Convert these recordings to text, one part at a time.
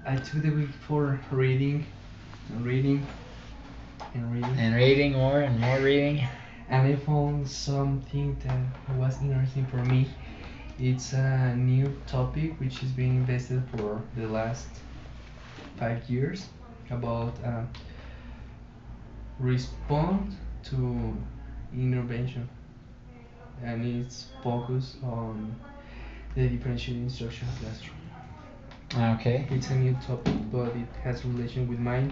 I took the week for reading and reading and reading. And reading more and more reading. And I found something that was interesting for me. It's a new topic which is being invested for the last 5 years about respond to intervention, and it's focused on the differentiated instruction classroom. Okay. It's a new topic, but it has relation with mine.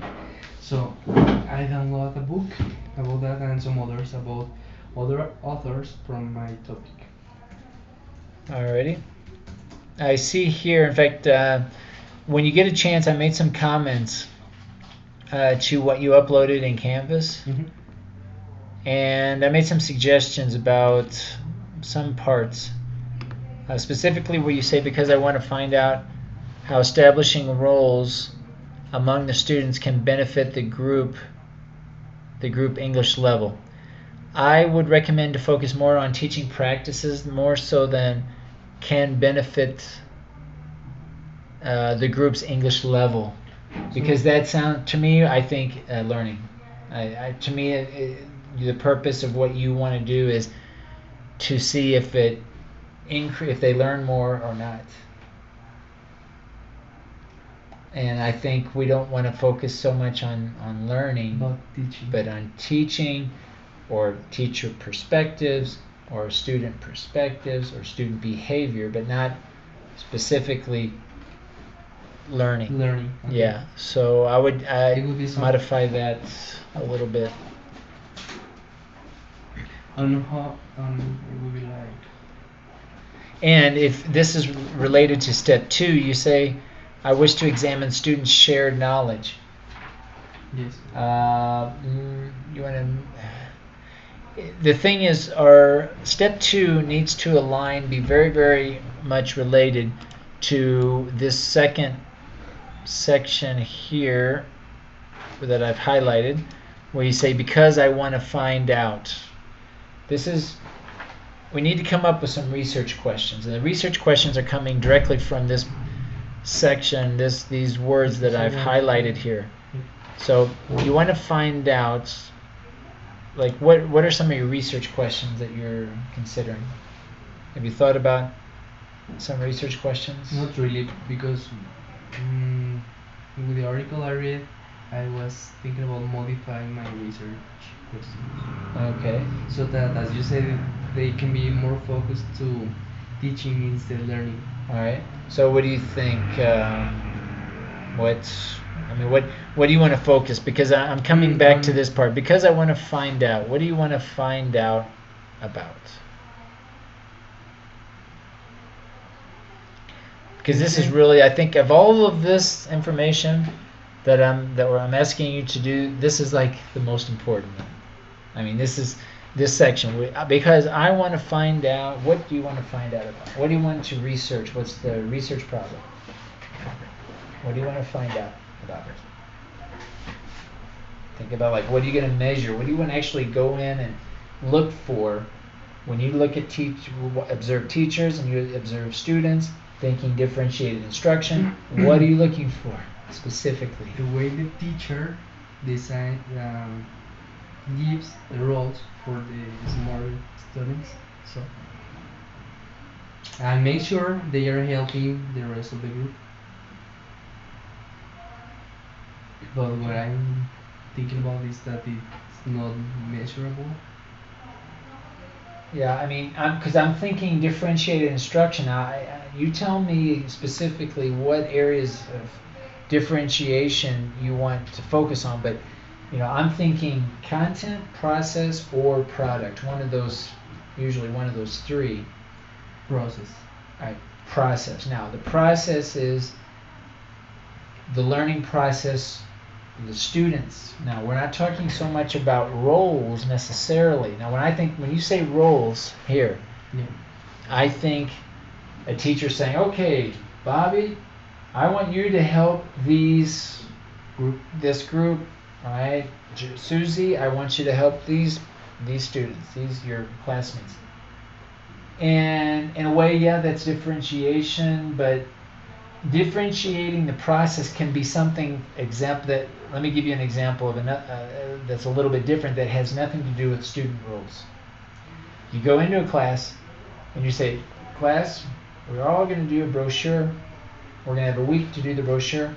So I download a book about that and some others about other authors from my topic. Alrighty. I see here, in fact, when you get a chance, I made some comments to what you uploaded in Canvas. Mm-hmm. And I made some suggestions about some parts. Specifically where you say, because I want to find out how establishing roles among the students can benefit the group English level. I would recommend to focus more on teaching practices more so than can benefit the group's English level, because that sounds to me, I think, learning. To me, the purpose of what you want to do is to see if they learn more or not. And I think we don't want to focus so much on learning, but on teaching, or teacher perspectives, or student perspectives, or student behavior, but not specifically learning. Okay. Yeah, so I would modify that a little bit. On how it would be like. And if this is related to step 2, you say, I wish to examine students' shared knowledge. Yes. You want to. The thing is, our step 2 needs to align, be very, very much related to this second section here that I've highlighted, where you say, because I want to find out. We need to come up with some research questions, and the research questions are coming directly from this section, these words that I've highlighted here. So you want to find out, like, what are some of your research questions that you're considering? Have you thought about some research questions? Not really, because with the article I read, I was thinking about modifying my research questions. Okay. So that, as you said, they can be more focused to teaching instead of learning. All right. So what do you think? What do you want to focus? Because I'm coming back to this part. Because I want to find out. What do you want to find out about? Because this is really, I think, of all of this information that I'm asking you to do, this is like the most important one. I mean, this section, because I want to find out. What do you want to find out about? What do you want to research? What's the research problem? What do you want to find out about it? Think about, like, what are you going to measure? What do you want to actually go in and look for when you look at observe teachers and you observe students thinking differentiated instruction? What are you looking for specifically? The way the teacher gives the roles for the smaller students, so and make sure they are helping the rest of the group. But what I'm thinking about is that it's not measurable. Yeah, I mean, because I'm thinking differentiated instruction. You tell me specifically what areas of differentiation you want to focus on, but I'm thinking content, process, or product. Usually one of those three. Process. All right, process. Now, the process is the learning process of the students. Now, we're not talking so much about roles necessarily. Now, when you say roles here, I think a teacher saying, okay, Bobby, I want you to help this group, all right? Susie, I want you to help these students, your classmates. And in a way, yeah, that's differentiation, but differentiating the process can be something let me give you an example of that's a little bit different, that has nothing to do with student roles. You go into a class and you say, class, we're all going to do a brochure. We're going to have a week to do the brochure.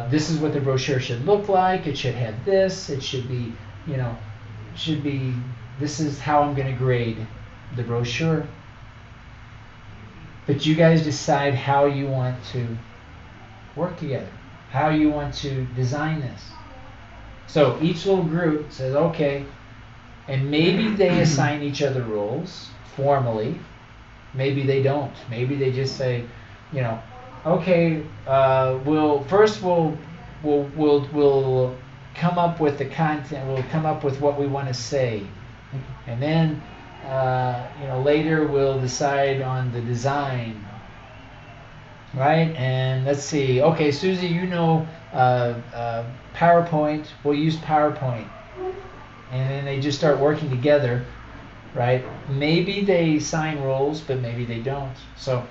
This is what the brochure should look like. It should have this. It should be, this is how I'm going to grade the brochure. But you guys decide how you want to work together, how you want to design this. So each little group says, okay, and maybe they assign each other roles formally. Maybe they don't. Maybe they just say, okay, we'll come up with the content. We'll come up with what we want to say, and then later we'll decide on the design. Right? And let's see. Okay, Susie, PowerPoint. We'll use PowerPoint, and then they just start working together. Right? Maybe they assign roles, but maybe they don't. So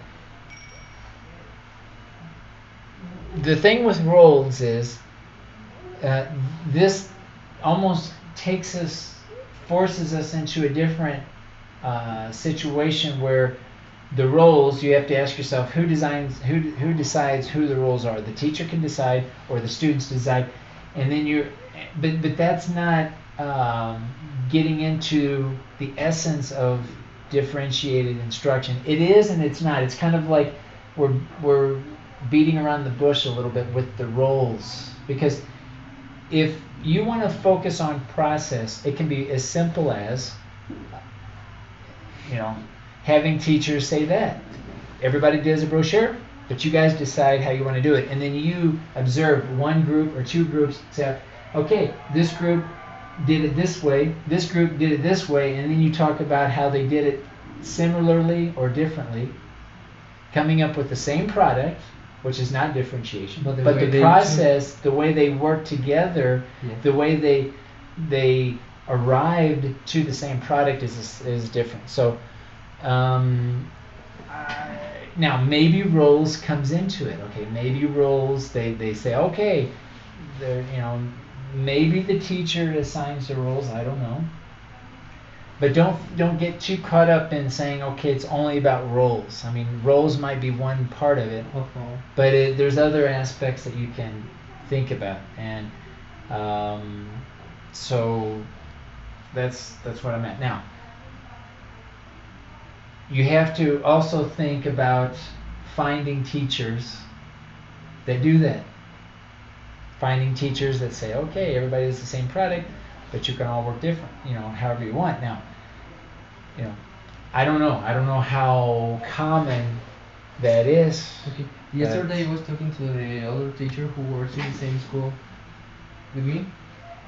the thing with roles is this almost forces us into a different situation where the roles, you have to ask yourself, who decides who the roles are. The teacher can decide, or the students decide, and then but that's not getting into the essence of differentiated instruction. It is and it's not. It's kind of like we're beating around the bush a little bit with the roles, because if you want to focus on process, it can be as simple as having teachers say that everybody does a brochure, but you guys decide how you want to do it, and then you observe one group or two groups say, okay, this group did it this way, this group did it this way, and then you talk about how they did it similarly or differently, coming up with the same product, which is not differentiation, but the process, the way they work together, the way they arrived to the same product is different. So now maybe roles comes into it. Okay, maybe roles, they say, okay, maybe the teacher assigns the roles, I don't know. But don't get too caught up in saying, okay, it's only about roles. I mean, roles might be one part of it, but there's other aspects that you can think about, and so that's what I'm at now. You have to also think about finding teachers that do that. Finding teachers that say, okay, everybody does the same product, but you can all work different, however you want. Now, I don't know how common that is. Okay. Yesterday I was talking to the other teacher who works in the same school with me,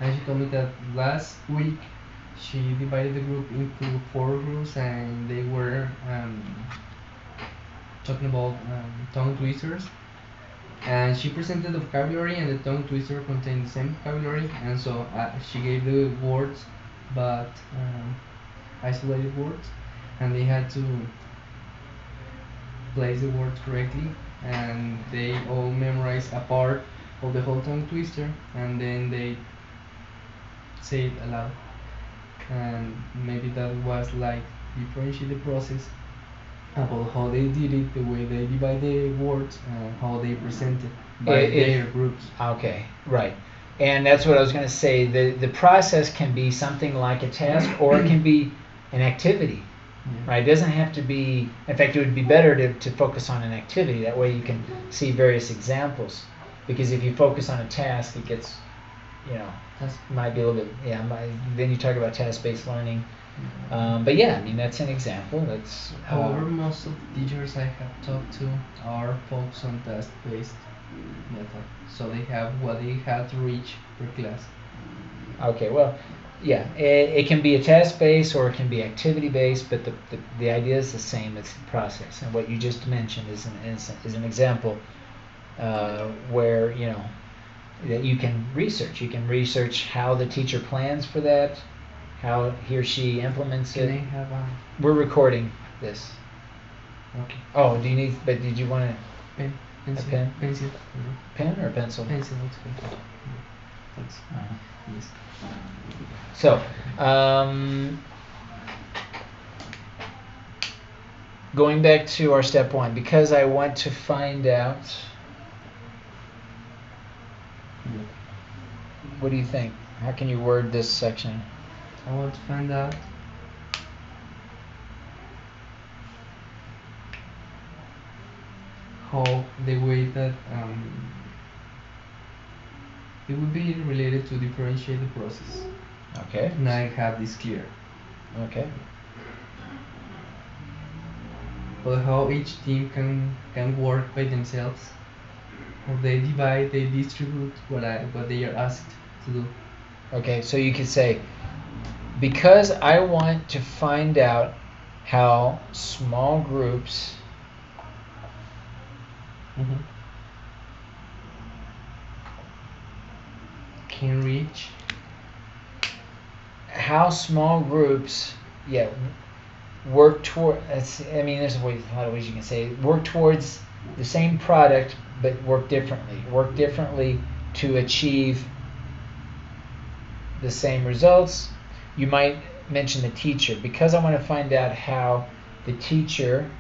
and she told me that last week she divided the group into 4 groups, and they were talking about tongue twisters. And she presented the vocabulary, and the tongue twister contained the same vocabulary, and so she gave the words, but isolated words, and they had to place the words correctly, and they all memorized a part of the whole tongue twister, and then they say it aloud. And maybe that was like differentiate the process about how they did it, the way they divide the words, and how they present it by their groups. Okay, right. And that's what I was going to say. The process can be something like a task, or it can be an activity. Right? It doesn't have to be. In fact, it would be better to focus on an activity. That way you can see various examples. Because if you focus on a task, it gets, might be a little bit. Then you talk about task-based learning. But yeah, I mean, that's an example. That's. However, most of the teachers I have talked to are focused on task-based method, so they have what they have to reach per class. Okay, well, yeah, it can be a task-based or it can be activity-based, but the idea is the same. It's the process, and what you just mentioned is an example where that you can research. You can research how the teacher plans for that, how he or she implements it. Can I have We're recording this. Okay. Oh, do you need? But did you want Pen, pencil, pen? pencil, pen or pencil? pencil. Okay. Thanks. Uh-huh. Yes. So, going back to our step one, because I want to find out. Yeah. What do you think? How can you word this section? I want to find out how the way that it would be related to differentiate the process. Okay. And I have this clear. Okay. But how each team can work by themselves. How they divide, they distribute what they are asked to do. Okay, so you could say, because I want to find out how small groups Can reach. how small groups, yeah, work toward. I mean, there's a lot of ways you can say it. Work towards the same product, but work differently. Work differently to achieve the same results. You might mention the teacher, because I want to find out how the teacher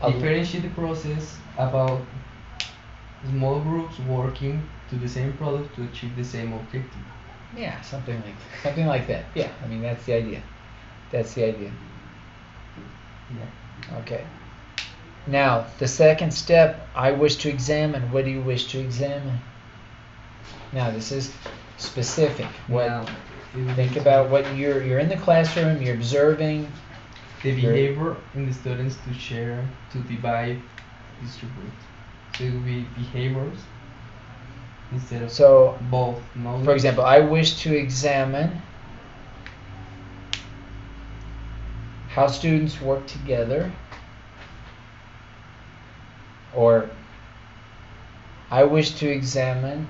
Differentiate the process about small groups working to the same product to achieve the same objective. Yeah, something like that. Yeah, I mean that's the idea. That's the idea. Yeah. Okay. Now the second step, I wish to examine. What do you wish to examine? Now this is specific. What? Now, Think about what you're in the classroom. You're observing the behavior in the students to share, to divide, distribute. So it will be behaviors instead of both knowledge. For example, I wish to examine how students work together, or I wish to examine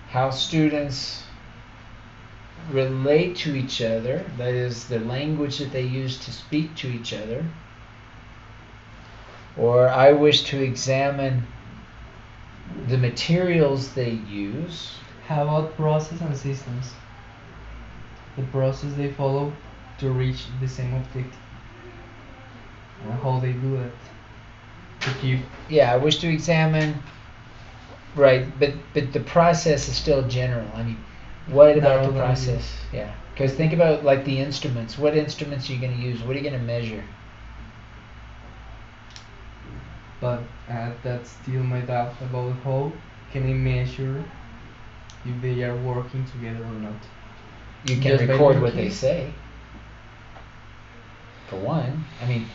how students relate to each other, that is, the language that they use to speak to each other, or I wish to examine the materials they use. How about process and systems? The process they follow to reach the same objective. And how they do it. To keep. Yeah, I wish to examine. Right, but the process is still general. I mean, what about the process? Yeah, because think about like the instruments. What instruments are you going to use? What are you going to measure? But that's still my doubt about how can I measure if they are working together or not. You can record what they say. For one, I mean,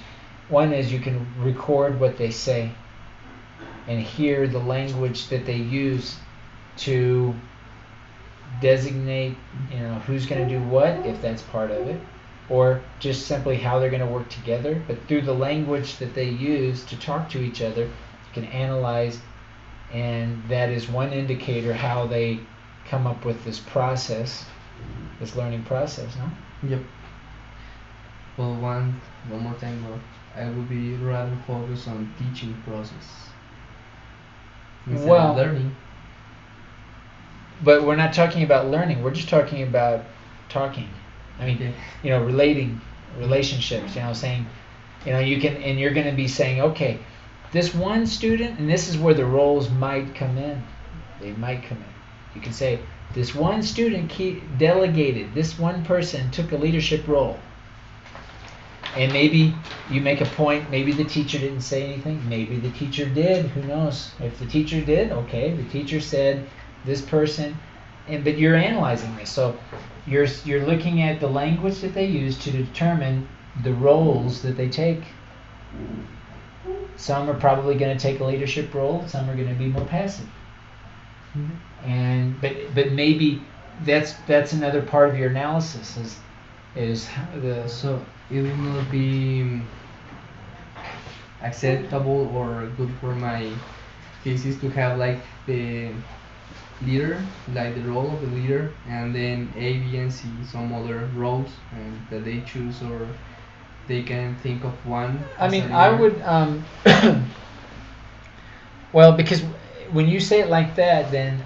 one is you can record what they say and hear the language that they use to designate, who's going to do what, if that's part of it, or just simply how they're going to work together. But through the language that they use to talk to each other, you can analyze, and that is one indicator how they come up with this process, this learning process, no? Yep. Well, one more time more. I will be rather focused on teaching process instead of learning. But we're not talking about learning. We're just talking about talking. I mean, relating, relationships. Saying, you can, and you're going to be saying, okay, this one student, and this is where the roles might come in. They might come in. You can say, this one student delegated. This one person took a leadership role. And maybe you make a point, maybe the teacher didn't say anything, maybe the teacher did, who knows. If the teacher did, okay, the teacher said this person, but you're analyzing this. So you're looking at the language that they use to determine the roles that they take. Some are probably going to take a leadership role, some are going to be more passive. Mm-hmm. And but maybe that's another part of your analysis is the. So it will not be acceptable or good for my thesis to have like the leader, like the role of the leader, and then A, B, and C, some other roles that they choose or they can think of one. I as mean, a I leader. would. Well, because when you say it like that, then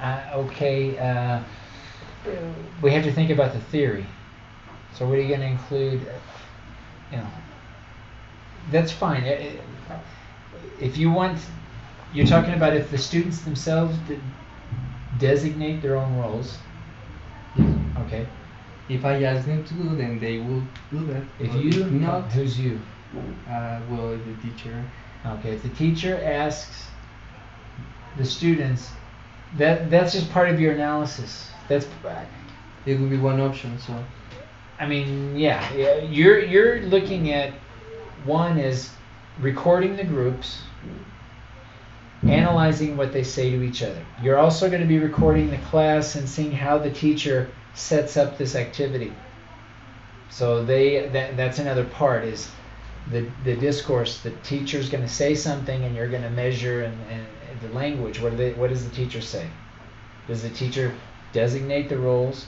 we have to think about the theory. So what are you going to include? You know, that's fine. If you want, you're talking about if the students themselves designate their own roles. Yes. Okay. If I ask them to do, then they will do that. If Or you, if not, who's you? well, the teacher. Okay. If the teacher asks the students, that's just part of your analysis. That's. It would be one option. So I mean, yeah. You're looking at one is recording the groups, analyzing what they say to each other. You're also going to be recording the class and seeing how the teacher sets up this activity. So that's another part is the discourse. The teacher's going to say something and you're going to measure and the language. What does the teacher say? Does the teacher designate the roles?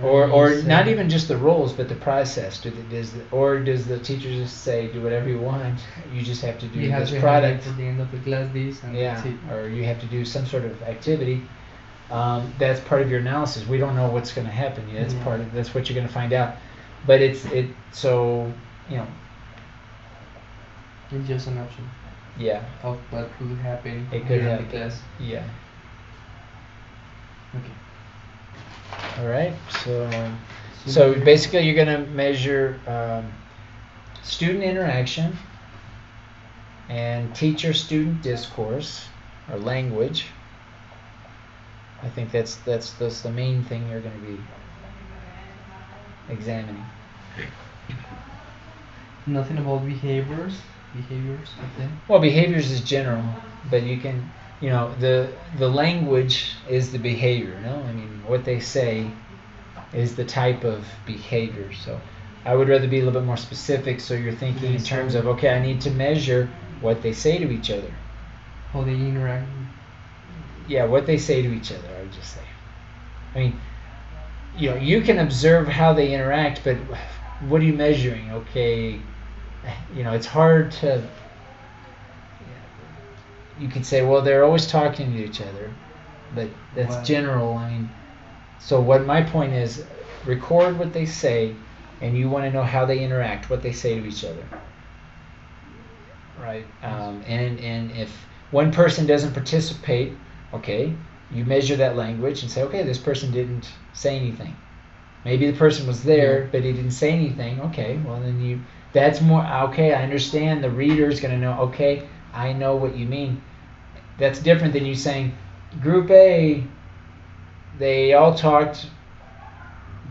Or not even just the roles, but the process. Does the teacher just say, do whatever you want? You just have to do you have this to product. at the end of the class this and that's it. Or you have to do some sort of activity. That's part of your analysis. We don't know what's going to happen. That's part of. That's what you're going to find out. But so you know. It's just an option. Yeah. Of what could happen. It could during happen. the class. Yeah. Okay. All right. So basically, you're going to measure student interaction and teacher-student discourse or language. I think that's the main thing you're going to be examining. Nothing about behaviors of them. Well, behaviors is general, but you can, the language is the behavior. No, I mean what they say is the type of behavior. So I would rather be a little bit more specific. So you're thinking in terms of, okay, I need to measure what they say to each other. How they interact. Yeah, what they say to each other, I would just say. I mean, you can observe how they interact, but what are you measuring? Okay, it's hard to. You could say, well, they're always talking to each other, but that's general. I mean, so what my point is, record what they say, and you want to know how they interact, what they say to each other. Right, and if one person doesn't participate, okay, you measure that language and say, okay, this person didn't say anything. Maybe the person was there, but he didn't say anything. Okay, well then that's more, okay, I understand. The reader is going to know, okay, I know what you mean. That's different than you saying, Group A, they all talked,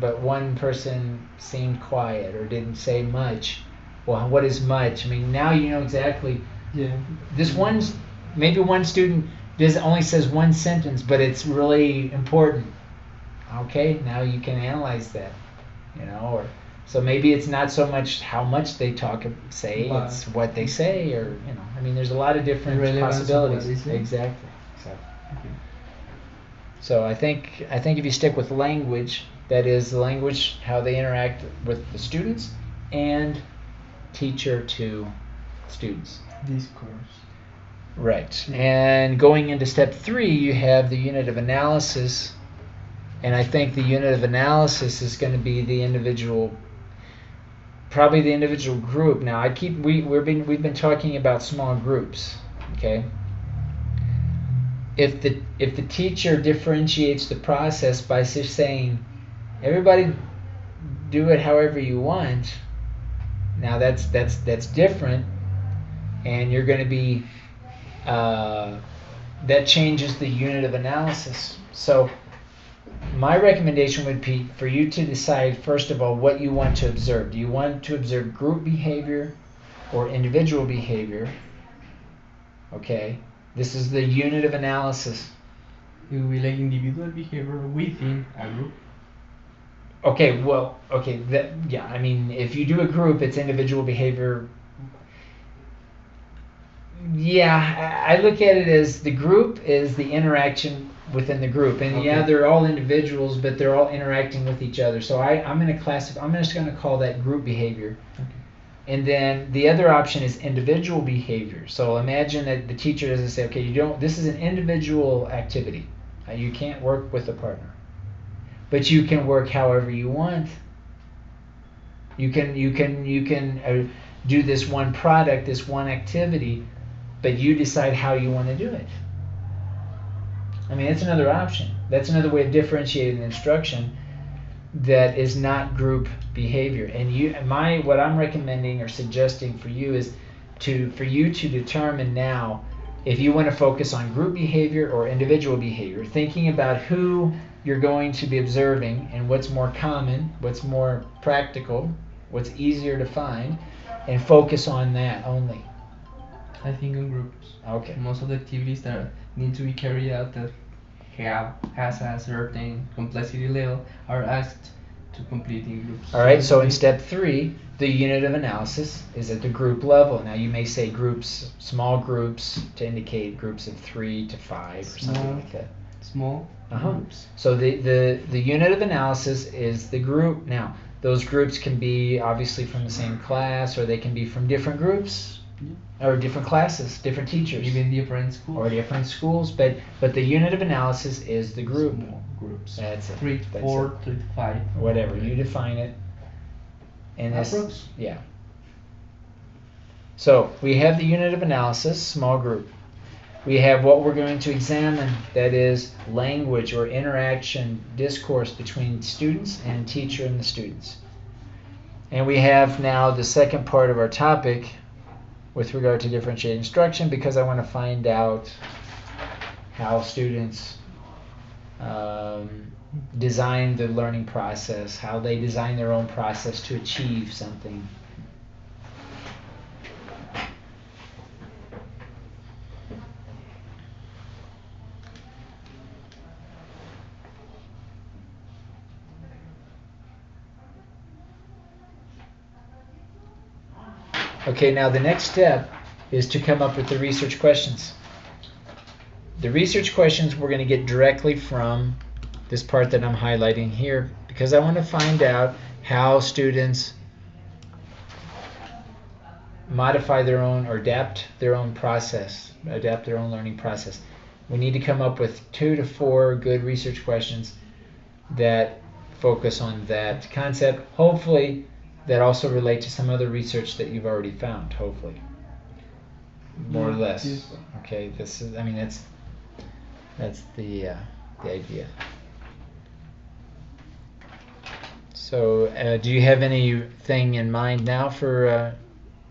but one person seemed quiet or didn't say much. Well, what is much? I mean, now you know exactly. Yeah. Maybe one student only says one sentence, but it's really important. Okay, now you can analyze that, or so maybe it's not so much how much they say, but it's what they say, or I mean, there's a lot of different possibilities. Exactly. So I think if you stick with language, that is the language, how they interact with the students, and teacher to students. Discourse. Right. And going into step 3, you have the unit of analysis. And I think the unit of analysis is going to be probably the individual group. Now we've been talking about small groups, okay? If the teacher differentiates the process by just saying, everybody do it however you want, now that's different, and you're going to be that changes the unit of analysis. So my recommendation would be for you to decide, first of all, what you want to observe. Do you want to observe group behavior or individual behavior? Okay, this is the unit of analysis. It will be like individual behavior within a group. Okay, I mean, if you do a group, it's individual behavior. Yeah, I look at it as the group is the interaction within the group, and they're all individuals, but they're all interacting with each other. So I'm just going to call that group behavior. And then the other option is individual behavior. So imagine that the teacher doesn't say, okay, this is an individual activity. You can't work with a partner. But you can work however you want. You can do this one product, this one activity, but you decide how you want to do it. I mean, it's another option. That's another way of differentiating instruction that is not group behavior. And what I'm recommending or suggesting for you is for you to determine now if you want to focus on group behavior or individual behavior, thinking about who you're going to be observing and what's more common, what's more practical, what's easier to find, and focus on that only. I think in groups. Okay. Most of the activities that need to be carried out that has a certain complexity level are asked to complete in groups. All right, so in step 3, the unit of analysis is at the group level. Now you may say groups, small groups, to indicate groups of 3 to 5 or something like that. Small groups. So the unit of analysis is the group. Now those groups can be obviously from the same class, or they can be from different groups, or different classes, different teachers, even different schools, or different schools. But the unit of analysis is the group. Small groups. That's it. 3, 4, 3, 5. Whatever you define it. And this, yeah. So we have the unit of analysis, small group. We have what we're going to examine, that is language or interaction, discourse between students and teacher and the students. And we have now the second part of our topic with regard to differentiated instruction, because I want to find out how students design the learning process, how they design their own process to achieve something. Okay, now the next step is to come up with the research questions. The research questions we're going to get directly from this part that I'm highlighting here, because I want to find out how students modify their own or adapt their own process, adapt their own learning process. We need to come up with 2 to 4 good research questions that focus on that concept, hopefully that also relate to some other research that you've already found, hopefully. More or less. Yes. Okay, this is, I mean, that's the idea. So, do you have anything in mind now for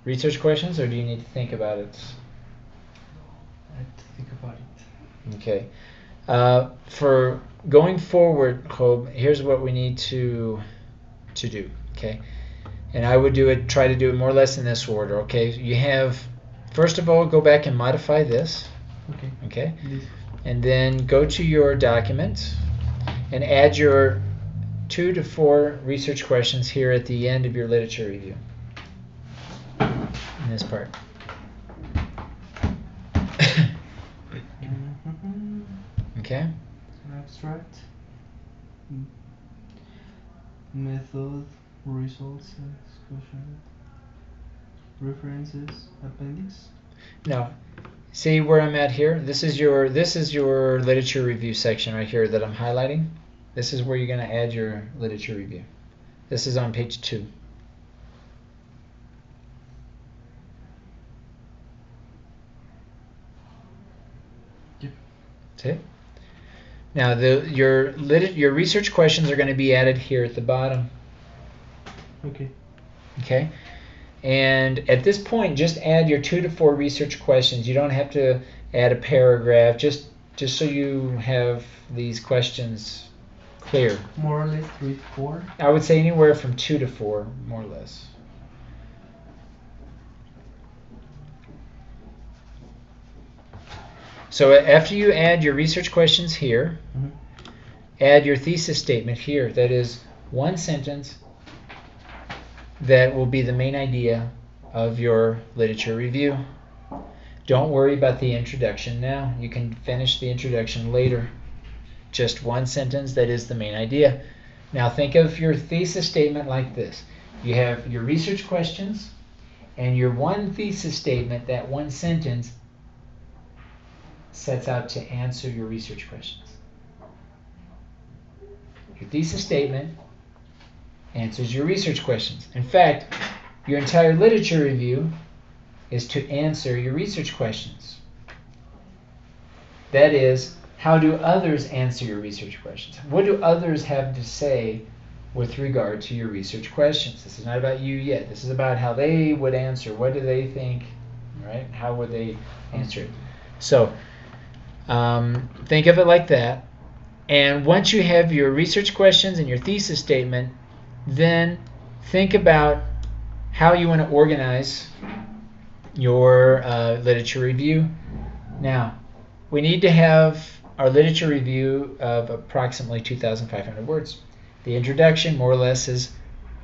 research questions, or do you need to think about it? I have to think about it. Okay. For going forward, Job, here's what we need to do. Okay. And I would try to do it more or less in this order. Okay. You have, first of all, go back and modify this. Okay. Okay. This. And then go to your document and add your 2 to 4 research questions here at the end of your literature review. In this part. Okay. Abstract. Method, results, discussion, references, appendix. Now, see where I'm at here? This is your literature review section right here that I'm highlighting. This is where you're going to add your literature review. This is on page 2. Yep. See? Now your research questions are going to be added here at the bottom. Okay. Okay. And at this point, just add your 2 to 4 research questions. You don't have to add a paragraph. Just so you have these questions clear. More or less 3 to 4. I would say anywhere from 2 to 4, more or less. So after you add your research questions here, add your thesis statement here. That is one sentence that will be the main idea of your literature review. Don't worry about the introduction now. You can finish the introduction later. Just one sentence that is the main idea. Now think of your thesis statement like this. You have your research questions, And your one thesis statement, that one sentence, sets out to answer your research questions. Your thesis statement answers your research questions. In fact, your entire literature review is to answer your research questions. That is, how do others answer your research questions? What do others have to say with regard to your research questions? This is not about you yet. This is about how they would answer. What do they think, right? How would they answer it? So think of it like that. And once you have your research questions and your thesis statement, then think about how you want to organize your literature review. Now, we need to have our literature review of approximately 2,500 words. The introduction, more or less, is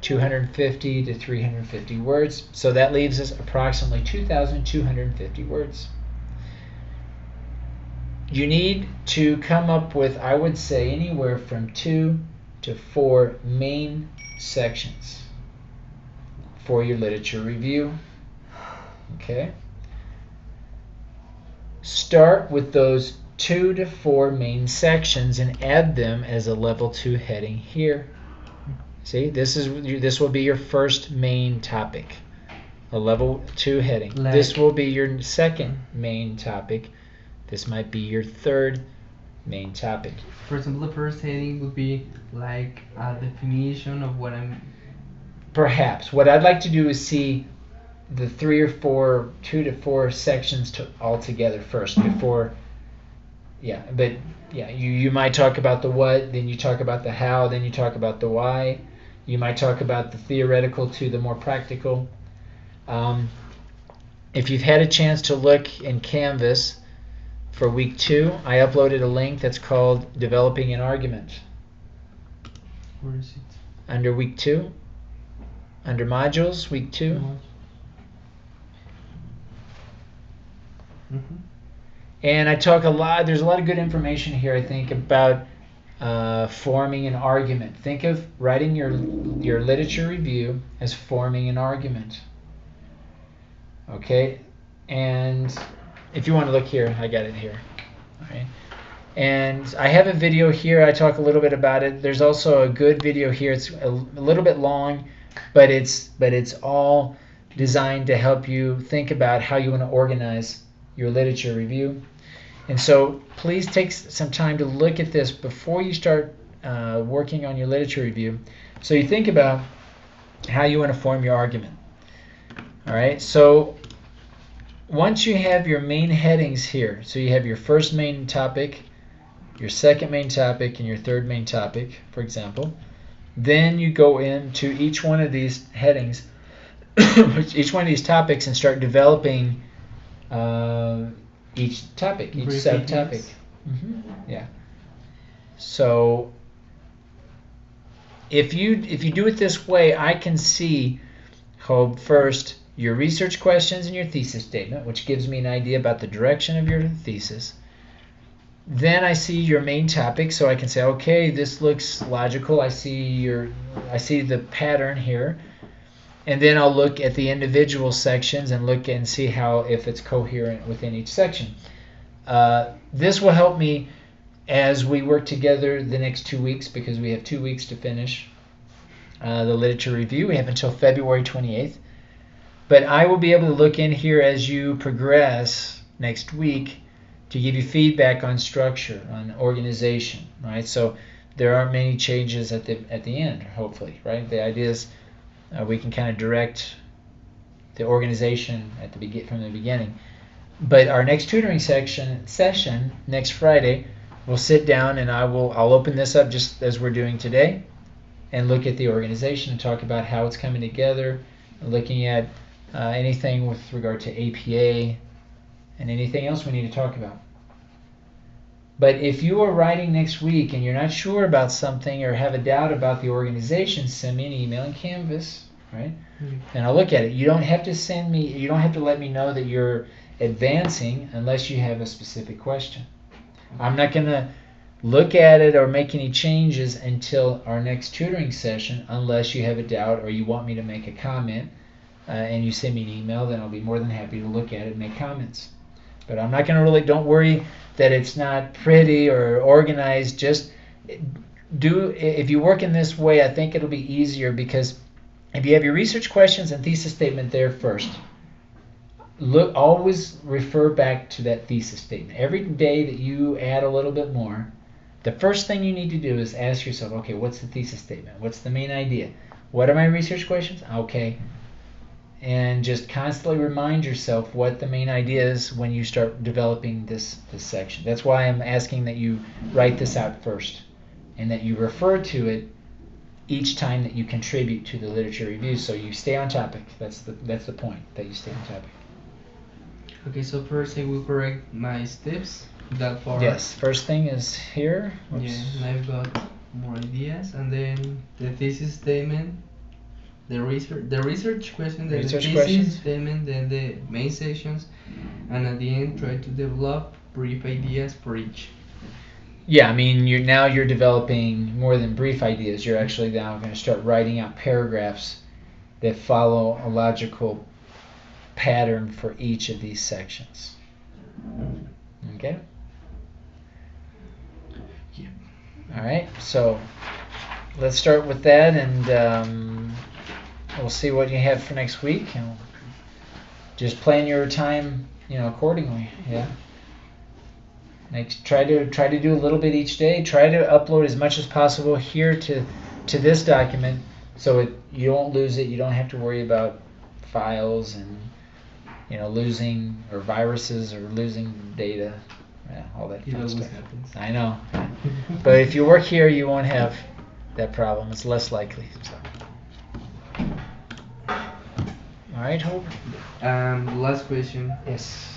250 to 350 words. So that leaves us approximately 2,250 words. You need to come up with, I would say, anywhere from 2 to 4 main sections for your literature review. Okay? Start with those 2 to 4 main sections and add them as a level 2 heading here. See, this will be your first main topic, a level 2 heading. This will be your second main topic. This might be your third main topic. For example, the first heading would be like a definition of what I'm... Perhaps. What I'd like to do is see the 2 to 4 sections all together first before... you might talk about the what, then you talk about the how, then you talk about the why. You might talk about the theoretical to the more practical. If you've had a chance to look in Canvas for week 2, I uploaded a link that's called Developing an Argument. Where is it? Under week 2, under modules, week 2. Mm-hmm. And I talk a lot, there's a lot of good information here, I think, about forming an argument. Think of writing your literature review as forming an argument. Okay? And if you want to look here, I got it here. All right. And I have a video here. I talk a little bit about it. There's also a good video here. It's a little bit long, but it's all designed to help you think about how you want to organize your literature review. And so please take some time to look at this before you start working on your literature review, so you think about how you want to form your argument. All right. So once you have your main headings here, so you have your first main topic, your second main topic, and your third main topic, for example, then you go into each one of these headings, each one of these topics, and start developing each topic, each subtopic. Yeah. So if you do it this way, I can see how first your research questions and your thesis statement, which gives me an idea about the direction of your thesis. Then I see your main topic, so I can say, okay, this looks logical. I see the pattern here. And then I'll look at the individual sections and look and see if it's coherent within each section. This will help me as we work together the next 2 weeks, because we have 2 weeks to finish the literature review. We have until February 28th. But I will be able to look in here as you progress next week to give you feedback on structure, on organization, right? So there aren't many changes at the end, hopefully, right? The idea is we can kind of direct the organization from the beginning. But our next tutoring session next Friday, we'll sit down and I'll open this up just as we're doing today, and look at the organization and talk about how it's coming together, looking at anything with regard to APA and anything else we need to talk about. But if you are writing next week and you're not sure about something or have a doubt about the organization, send me an email in Canvas, right? And I'll look at it. You don't have to let me know that you're advancing unless you have a specific question. I'm not going to look at it or make any changes until our next tutoring session unless you have a doubt or you want me to make a comment and you send me an email, then I'll be more than happy to look at it and make comments. But I'm not going to really, don't worry that it's not pretty or organized. Just if you work in this way, I think it'll be easier, because if you have your research questions and thesis statement there first, always refer back to that thesis statement. Every day that you add a little bit more, the first thing you need to do is ask yourself, okay, what's the thesis statement? What's the main idea? What are my research questions? Okay. And just constantly remind yourself what the main idea is when you start developing this section. That's why I'm asking that you write this out first, and that you refer to it each time that you contribute to the literature review, so you stay on topic. That's the point, that you stay on topic. Okay, so first I will correct my steps that far. Yes, first thing is here. Oops. Yeah, and I've got more ideas, and then the thesis statement, the research question, the thesis statement, then the main sections, and at the end try to develop brief ideas for each. Yeah, I mean, you're developing more than brief ideas. You're actually now going to start writing out paragraphs that follow a logical pattern for each of these sections. Okay? Yeah. All right, so let's start with that, and we'll see what you have for next week, and just plan your time, accordingly. Yeah. Try to do a little bit each day. Try to upload as much as possible here to this document, so you don't lose it. You don't have to worry about files and losing, or viruses, or losing data. Yeah, all that fun stuff. Happens. I know. But if you work here, you won't have that problem. It's less likely. So. All right, Hope. Last question. Yes.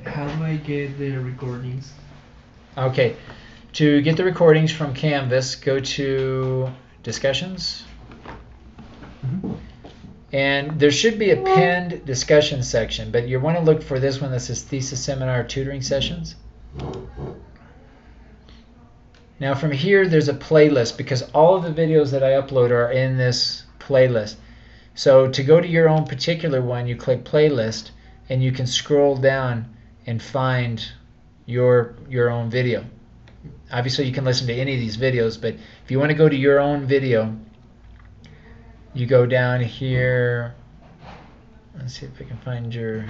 How do I get the recordings? Okay, to get the recordings from Canvas, go to Discussions. Mm-hmm. And there should be a pinned discussion section, but you want to look for this one that says Thesis Seminar Tutoring Sessions. Now from here, there's a playlist, because all of the videos that I upload are in this playlist. So to go to your own particular one, you click Playlist, and you can scroll down and find your own video. Obviously, you can listen to any of these videos, but if you want to go to your own video, you go down here. Let's see if I can find your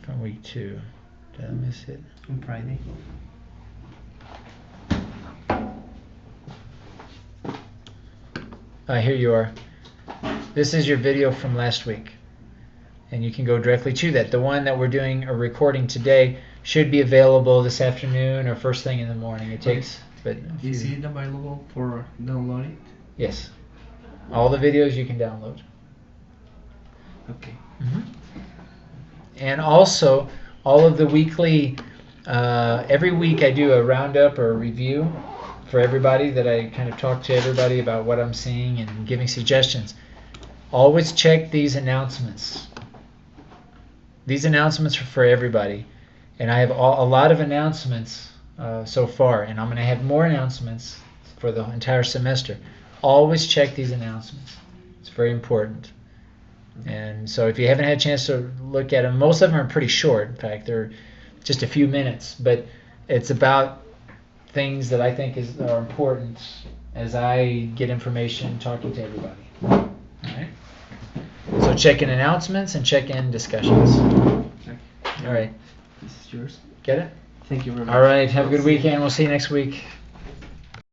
from week 2. Did I miss it? On Friday. Here you are. This is your video from last week, and you can go directly to that. The one that we're doing a recording today should be available this afternoon or first thing in the morning. It takes, but is it available for downloading? Yes, all the videos you can download. Okay. Mm-hmm. And also, all of the weekly, every week I do a roundup or a review for everybody, that I kind of talk to everybody about what I'm seeing and giving suggestions. Always check these announcements. These announcements are for everybody. And I have a lot of announcements so far, and I'm going to have more announcements for the entire semester. Always check these announcements. It's very important. And so if you haven't had a chance to look at them, most of them are pretty short. In fact, they're just a few minutes, but it's about things that I think are important as I get information talking to everybody. All right. So check in announcements and check in discussions. Okay. All right. This is yours. Get it? Thank you very much. All right. Have a good weekend. We'll see you next week.